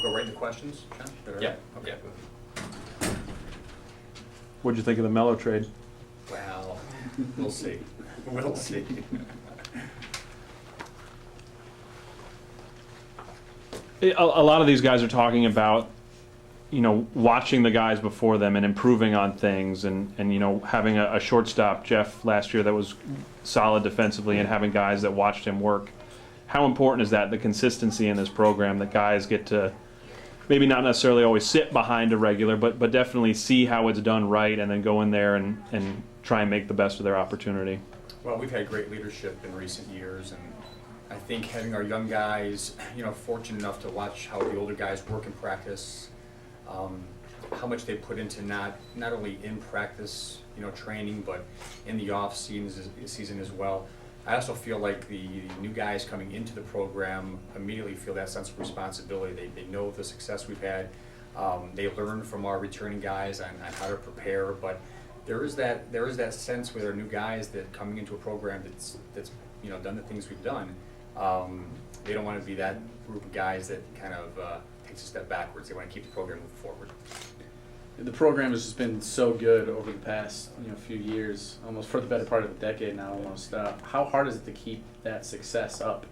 go right into questions, John? Yeah. Okay. Yeah. What'd you think of the Mello trade? Well, we'll see. We'll see. A lot of these guys are talking about, watching the guys before them and improving on things, and having a shortstop, Jeff, last year that was solid defensively, and having guys that watched him work. How important is that, the consistency in this program, that guys get to maybe not necessarily always sit behind a regular, but definitely see how it's done right and then go in there and try and make the best of their opportunity? Well, we've had great leadership in recent years, and I think having our young guys, fortunate enough to watch how the older guys work in practice, how much they put into not only in practice, training, but in the off season as well. I also feel like the new guys coming into the program immediately feel that sense of responsibility. They know the success we've had. They learn from our returning guys on how to prepare, but there is that sense with our new guys that coming into a program that's done the things we've done. They don't want to be that group of guys that kind of takes a step backwards. They want to keep the program moving forward. The program has just been so good over the past few years, almost for the better part of a decade now almost. How hard is it to keep that success up?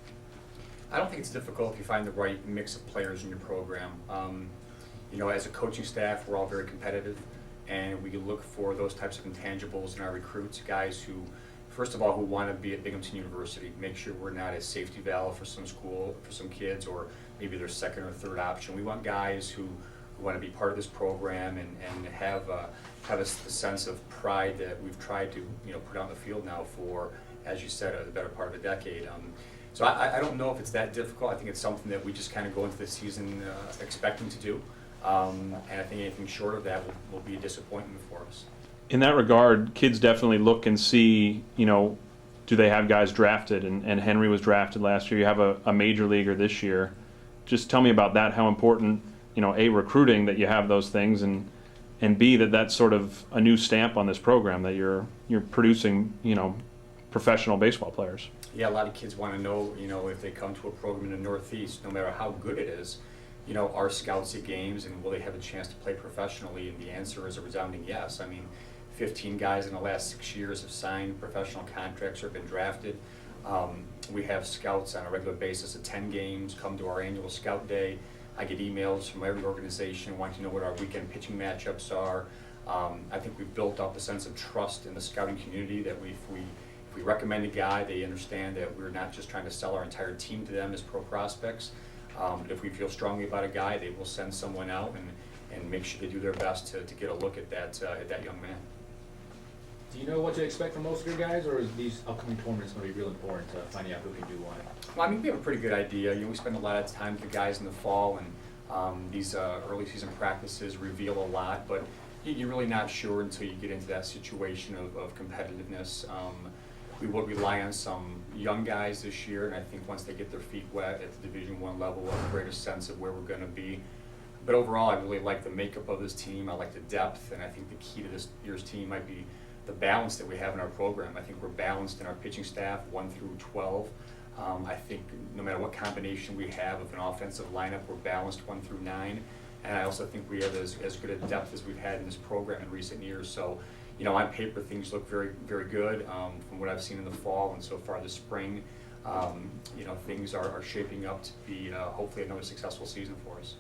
I don't think it's difficult if you find the right mix of players in your program. As a coaching staff, we're all very competitive, and we look for those types of intangibles in our recruits, guys who, first of all, who want to be at Binghamton University, make sure we're not a safety valve for some school, for some kids, or maybe their second or third option. We want guys who want to be part of this program and have a sense of pride that we've tried to put out in the field now for, as you said, the better part of a decade. So I don't know if it's that difficult. I think it's something that we just kind of go into the season expecting to do, and I think anything short of that will be a disappointment for us. In that regard, kids definitely look and see, do they have guys drafted? And Henry was drafted last year. You have a major leaguer this year. Just tell me about that, how important, A, recruiting, that you have those things, and B, that's sort of a new stamp on this program, that you're producing, professional baseball players. Yeah, a lot of kids want to know, if they come to a program in the Northeast, no matter how good it is, are scouts at games, and will they have a chance to play professionally? And the answer is a resounding yes. I mean, 15 guys in the last 6 years have signed professional contracts or been drafted. We have scouts on a regular basis, attend games, come to our annual scout day. I get emails from every organization wanting to know what our weekend pitching matchups are. I think we've built up a sense of trust in the scouting community that if we recommend a guy, they understand that we're not just trying to sell our entire team to them as pro prospects. But if we feel strongly about a guy, they will send someone out and make sure they do their best to get a look at that young man. Do you know what to expect from most of your guys, or is these upcoming tournaments going to be real important to finding out who can do what? Well, I mean, we have a pretty good idea. We spend a lot of time with the guys in the fall, and these early season practices reveal a lot, but you're really not sure until you get into that situation of competitiveness. We will rely on some young guys this year, and I think once they get their feet wet at the Division I level, we'll have a greater sense of where we're going to be. But overall, I really like the makeup of this team. I like the depth, and I think the key to this year's team might be the balance that we have in our program. I think we're balanced in our pitching staff, 1 through 12. I think no matter what combination we have of an offensive lineup, we're balanced 1 through 9. And I also think we have as good a depth as we've had in this program in recent years. So, on paper, things look very, very good from what I've seen in the fall and so far this spring. Things are shaping up to be hopefully another successful season for us.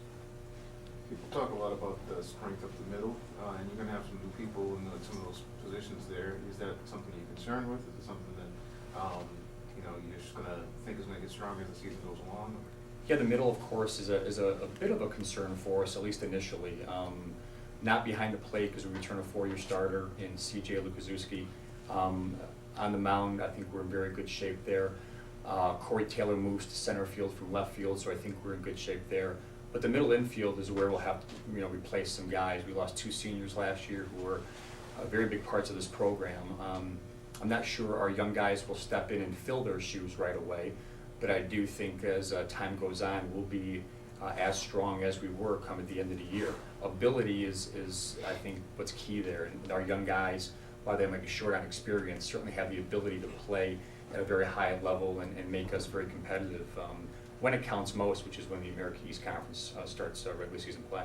People talk a lot about the strength of the middle, and you're going to have some new people in some of those positions there. Is that something you're concerned with? Is it something that you're just going to think is going to get stronger as the season goes along? Yeah, the middle, of course, is a bit of a concern for us, at least initially. Not behind the plate, because we return a 4-year starter in C.J. Lukaszewski. On the mound, I think we're in very good shape there. Corey Taylor moves to center field from left field, so I think we're in good shape there. But the middle infield is where we'll have to, replace some guys. We lost 2 seniors last year who were very big parts of this program. I'm not sure our young guys will step in and fill their shoes right away, but I do think as time goes on, we'll be as strong as we were come at the end of the year. Ability is I think, what's key there. And our young guys, while they might be short on experience, certainly have the ability to play at a very high level and make us very competitive. when it counts most, which is when the American East Conference starts regular season play.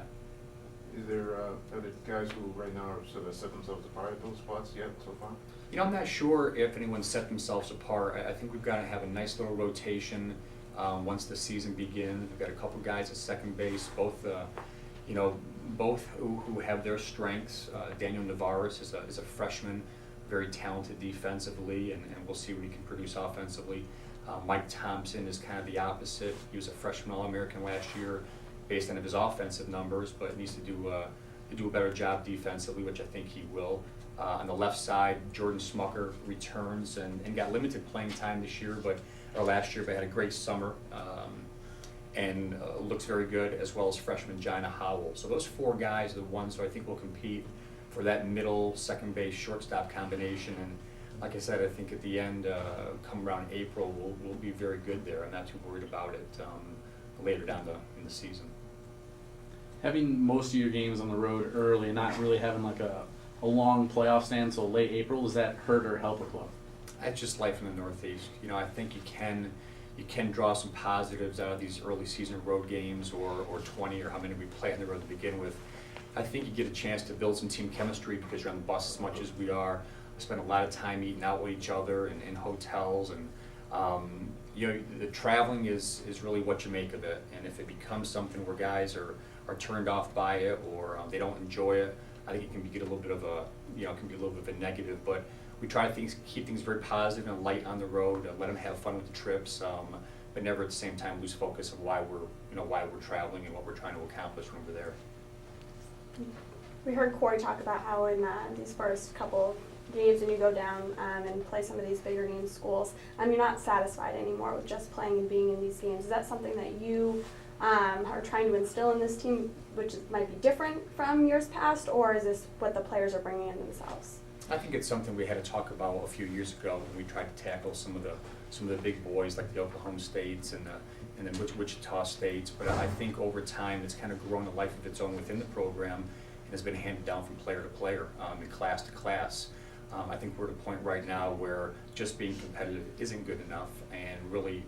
Is there, are there guys who right now are sort of set themselves apart at those spots yet so far? You know, I'm not sure if anyone set themselves apart. I think we've got to have a nice little rotation once the season begins. We've got a couple guys at second base, both who have their strengths. Daniel Navarez is a freshman, very talented defensively, and we'll see what he can produce offensively. Mike Thompson is kind of the opposite. He was a freshman All-American last year based on his offensive numbers, but needs to do a better job defensively, which I think he will. On the left side, Jordan Smucker returns and got limited playing time this year, or last year, but had a great summer and looks very good, as well as freshman Jina Howell. So those four guys are the ones who I think will compete for that middle second base shortstop combination. And like I said, I think at the end, come around April, we'll be very good there. I'm not too worried about it later down in the season. Having most of your games on the road early and not really having like a long playoff stand until late April, does that hurt or help a club? That's just life in the Northeast. You know, I think you can draw some positives out of these early season road games, or 20, or how many we play on the road to begin with. I think you get a chance to build some team chemistry because you're on the bus as much as we are. We spend a lot of time eating out with each other and in hotels, and the traveling is really what you make of it. And if it becomes something where guys are turned off by it, or they don't enjoy it, I think it can get a little bit of a negative. But we try to keep things very positive and light on the road, let them have fun with the trips, but never at the same time lose focus of why we're traveling and what we're trying to accomplish when we're there. We heard Corey talk about how in these first couple games when you go down and play some of these bigger name schools, you're not satisfied anymore with just playing and being in these games. Is that something that you are trying to instill in this team, which might be different from years past, or is this what the players are bringing in themselves? I think it's something we had to talk about a few years ago when we tried to tackle some of the big boys like the Oklahoma States and the Wichita States. But I think over time it's kind of grown a life of its own within the program and has been handed down from player to player and class to class. I think we're at a point right now where just being competitive isn't good enough, and really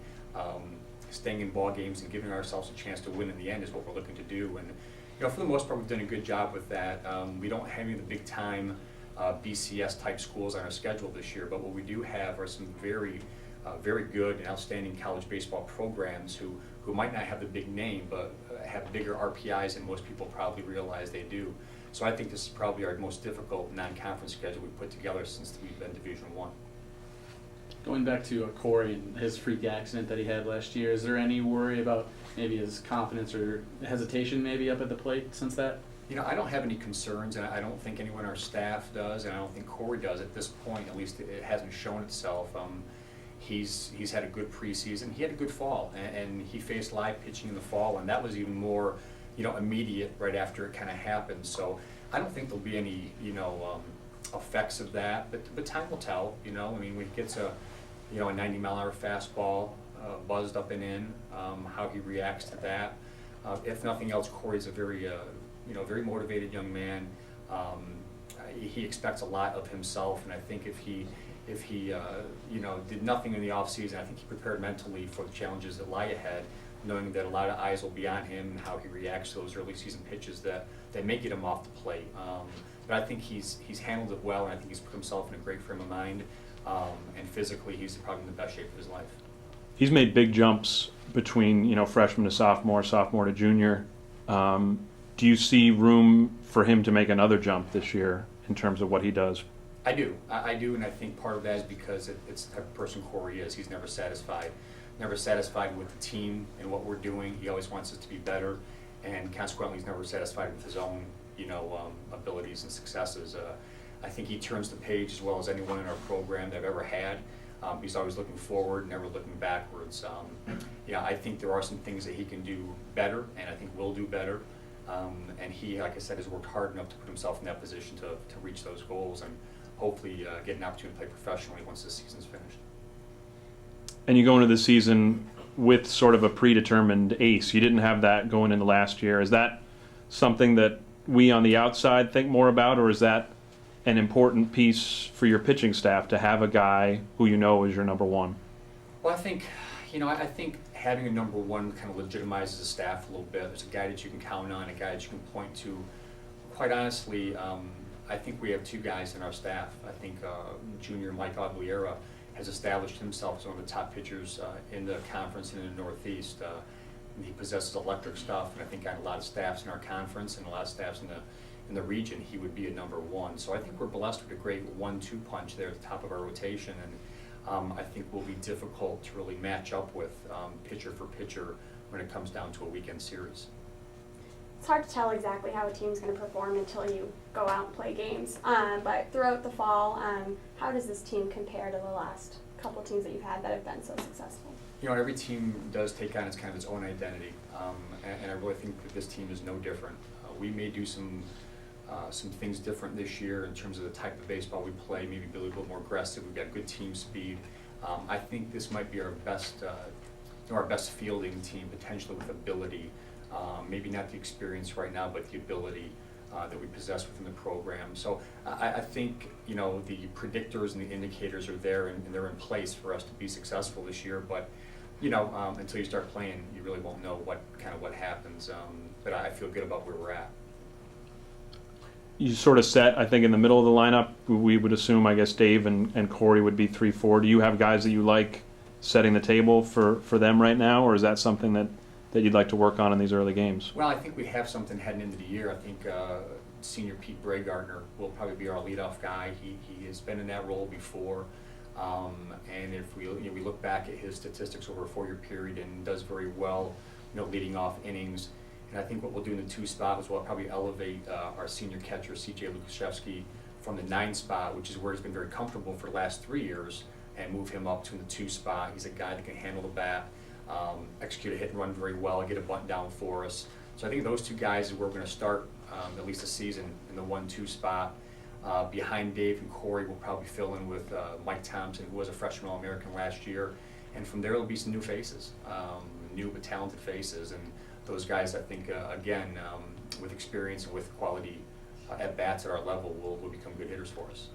staying in ball games and giving ourselves a chance to win in the end is what we're looking to do. And for the most part, we've done a good job with that. We don't have any of the big time BCS type schools on our schedule this year, but what we do have are some very good and outstanding college baseball programs who might not have the big name, but have bigger RPIs than most people probably realize they do. So I think this is probably our most difficult non-conference schedule we've put together since we've been Division I. Going back to Corey and his freak accident that he had last year, is there any worry about maybe his confidence or hesitation maybe up at the plate since that? I don't have any concerns, and I don't think anyone on our staff does, and I don't think Corey does at this point. At least it hasn't shown itself. He's had a good preseason. He had a good fall, and he faced live pitching in the fall, and that was even more, immediate right after it kind of happened. So I don't think there'll be any, effects of that. But time will tell. When he gets a 90-mile-an-hour fastball buzzed up and in, how he reacts to that. If nothing else, Corey's a very very motivated young man. He expects a lot of himself, and I think if he did nothing in the off season, I think he prepared mentally for the challenges that lie ahead, knowing that a lot of eyes will be on him and how he reacts to those early season pitches that may get him off the plate. But I think he's handled it well, and I think he's put himself in a great frame of mind, and physically he's probably in the best shape of his life. He's made big jumps between freshman to sophomore to junior. Do you see room for him to make another jump this year in terms of what he does? I do, and I think part of that is because it's the type of person Corey is. He's never satisfied with the team and what we're doing. He always wants us to be better, and consequently he's never satisfied with his own abilities and successes. I think he turns the page as well as anyone in our program that I've ever had. He's always looking forward, never looking backwards. I think there are some things that he can do better, and I think will do better. And he, like I said, has worked hard enough to put himself in that position to reach those goals and hopefully get an opportunity to play professionally once the season's finished. And you go into the season with sort of a predetermined ace. You didn't have that going into last year. Is that something that we on the outside think more about, or is that an important piece for your pitching staff to have a guy who is your number one? Well, I think having a number one kind of legitimizes the staff a little bit. There's a guy that you can count on, a guy that you can point to. Quite honestly, I think we have two guys in our staff. I think junior Mike Aguilera has established himself as one of the top pitchers in the conference and in the Northeast. He possesses electric stuff, and I think on a lot of staffs in our conference and a lot of staffs in the region, he would be a number one. So I think we're blessed with a great 1-2 punch there at the top of our rotation, and I think will be difficult to really match up with pitcher for pitcher when it comes down to a weekend series. It's hard to tell exactly how a team's going to perform until you go out and play games. But throughout the fall, how does this team compare to the last couple teams that you've had that have been so successful? You know, every team does take on its own identity, and I really think that this team is no different. We may do some things different this year in terms of the type of baseball we play, maybe be a little bit more aggressive. We've got good team speed. I think this might be our best fielding team, potentially with ability. Maybe not the experience right now, but the ability that we possess within the program. So I think, you know, the predictors and the indicators are there, and they're in place for us to be successful this year. But, you know, until you start playing, you really won't know what happens. But I feel good about where we're at. You sort of set, I think, in the middle of the lineup. We would assume, I guess, Dave and Corey would be 3-4. Do you have guys that you like setting the table for them right now, or is that something that you'd like to work on in these early games? Well, I think we have something heading into the year. I think senior Pete Bragartner will probably be our leadoff guy. He has been in that role before, and if we look back at his statistics over a 4-year period, and does very well, you know, leading off innings. And I think what we'll do in the 2 spot is we'll probably elevate our senior catcher, C.J. Lukaszewski, from the 9 spot, which is where he's been very comfortable for the last 3 years, and move him up to the 2 spot. He's a guy that can handle the bat, execute a hit and run very well, get a bunt down for us. So I think those 2 guys is where we're going to start at least the season in the 1-2 spot. Behind Dave and Corey, we'll probably fill in with Mike Thompson, who was a freshman All-American last year. And from there, there'll be some new faces, new but talented faces. And those guys, I think, again, with experience and with quality at-bats at our level, will become good hitters for us.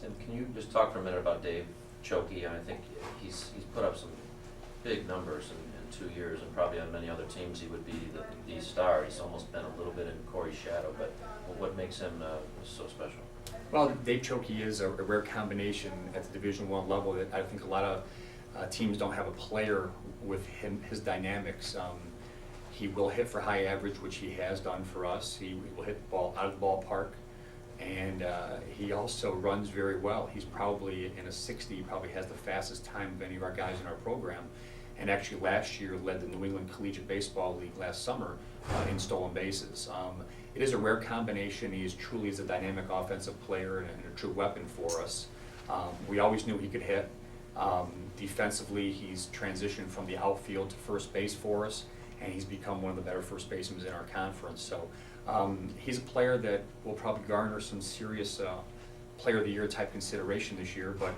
Tim, can you just talk for a minute about Dave Chokey? I think he's put up some big numbers in 2 years, and probably on many other teams he would be the star. He's almost been a little bit in Corey's shadow, but what makes him so special? Well, Dave Chokey is a rare combination at the Division I level that I think a lot of teams don't have a player with his dynamics. He will hit for high average, which he has done for us. He will hit the ball out of the ballpark, and he also runs very well. He's probably in a 60, he probably has the fastest time of any of our guys in our program. And actually last year led the New England Collegiate Baseball League last summer in stolen bases. It is a rare combination. He truly is a dynamic offensive player and a true weapon for us. We always knew he could hit. Defensively, he's transitioned from the outfield to first base for us, and he's become one of the better first basemen in our conference. So he's a player that will probably garner some serious Player of the Year type consideration this year, but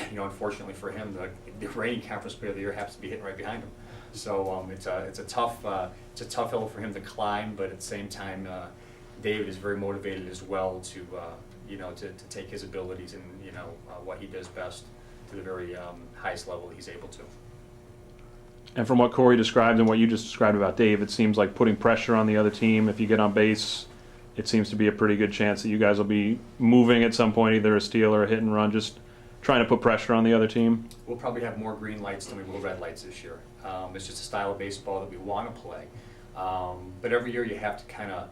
you know, unfortunately for him, the reigning conference Player of the Year happens to be hitting right behind him. So it's a tough hill for him to climb, but at the same time, David is very motivated as well to take his abilities and what he does best to the very highest level that he's able to. And from what Corey described and what you just described about Dave, it seems like putting pressure on the other team. If you get on base, it seems to be a pretty good chance that you guys will be moving at some point, either a steal or a hit and run, just trying to put pressure on the other team. We'll probably have more green lights than we will red lights this year. It's just a style of baseball that we want to play. But every year you have to kind of,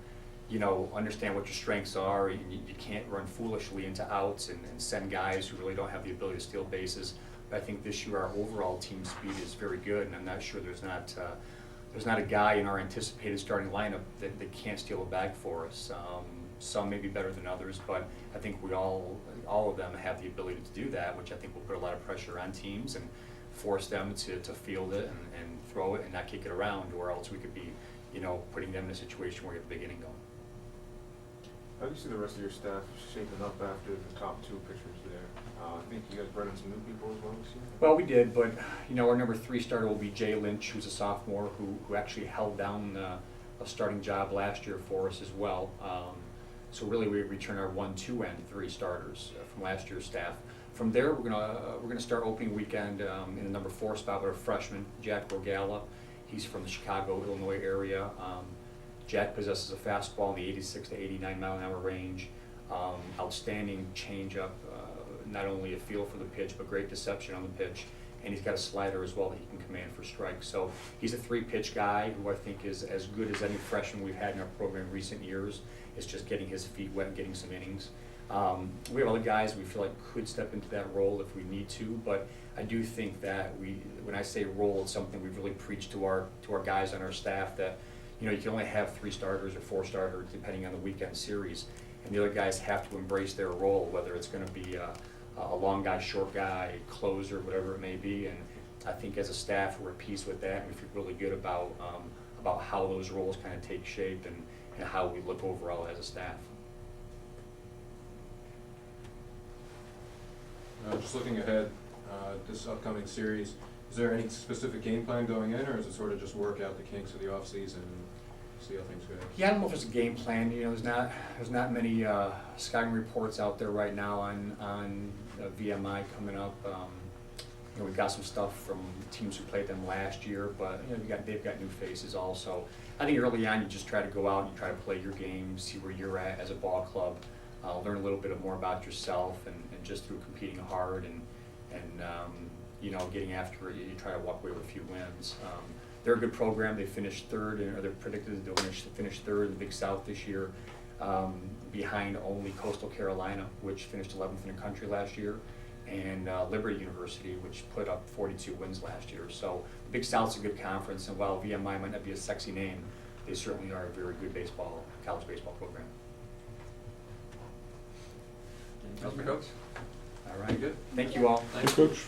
understand what your strengths are. And you can't run foolishly into outs and send guys who really don't have the ability to steal bases. But I think this year our overall team speed is very good, and I'm not sure there's not a guy in our anticipated starting lineup that can't steal a bag for us. Some may be better than others, but I think we all of them have the ability to do that, which I think will put a lot of pressure on teams and force them to field it and throw it and not kick it around, or else we could be, putting them in a situation where you have a big inning going. How do you see the rest of your staff shaping up after the top 2 pitchers there? I think you guys brought in some new people as well this year. Well, we did, but our number 3 starter will be Jay Lynch, who's a sophomore who actually held down a starting job last year for us as well. So really we return our 1, 2, and 3 starters from last year's staff. From there, we're gonna start opening weekend in the number 4 spot with a freshman, Jack Rogala. He's from the Chicago, Illinois area. Jack possesses a fastball in the 86 to 89 mile an hour range. Outstanding changeup, not only a feel for the pitch, but great deception on the pitch. And he's got a slider as well that he can command for strikes. So he's a 3-pitch guy who I think is as good as any freshman we've had in our program in recent years. It's just getting his feet wet and getting some innings. We have other guys we feel like could step into that role if we need to, but I do think that when I say role, it's something we've really preached to our guys on our staff that, you know, you can only have 3 starters or 4 starters depending on the weekend series, and the other guys have to embrace their role, whether it's going to be a long guy, short guy, closer, whatever it may be. And I think as a staff we're at peace with that, and we feel really good about how those roles kind of take shape and how we look overall as a staff. Just looking ahead, this upcoming series, is there any specific game plan going in, or is it sort of just work out the kinks of the off season and see how things go? Yeah, I don't know if there's a game plan. You know, there's not many scouting reports out there right now on VMI coming up. You know, we've got some stuff from teams who played them last year, but you know, they've got new faces also. I think early on you just try to go out and you try to play your game, see where you're at as a ball club, learn a little bit more about yourself, and just through competing hard and you know, getting after it, you try to walk away with a few wins. They're a good program. They finished 3rd, or they're predicted to finish 3rd in the Big South this year, behind only Coastal Carolina, which finished 11th in the country last year, and Liberty University, which put up 42 wins last year. So the Big South's a good conference, and while VMI might not be a sexy name, they certainly are a very good college baseball program. Coach. All right, Good. Thank you all. Thanks, Coach.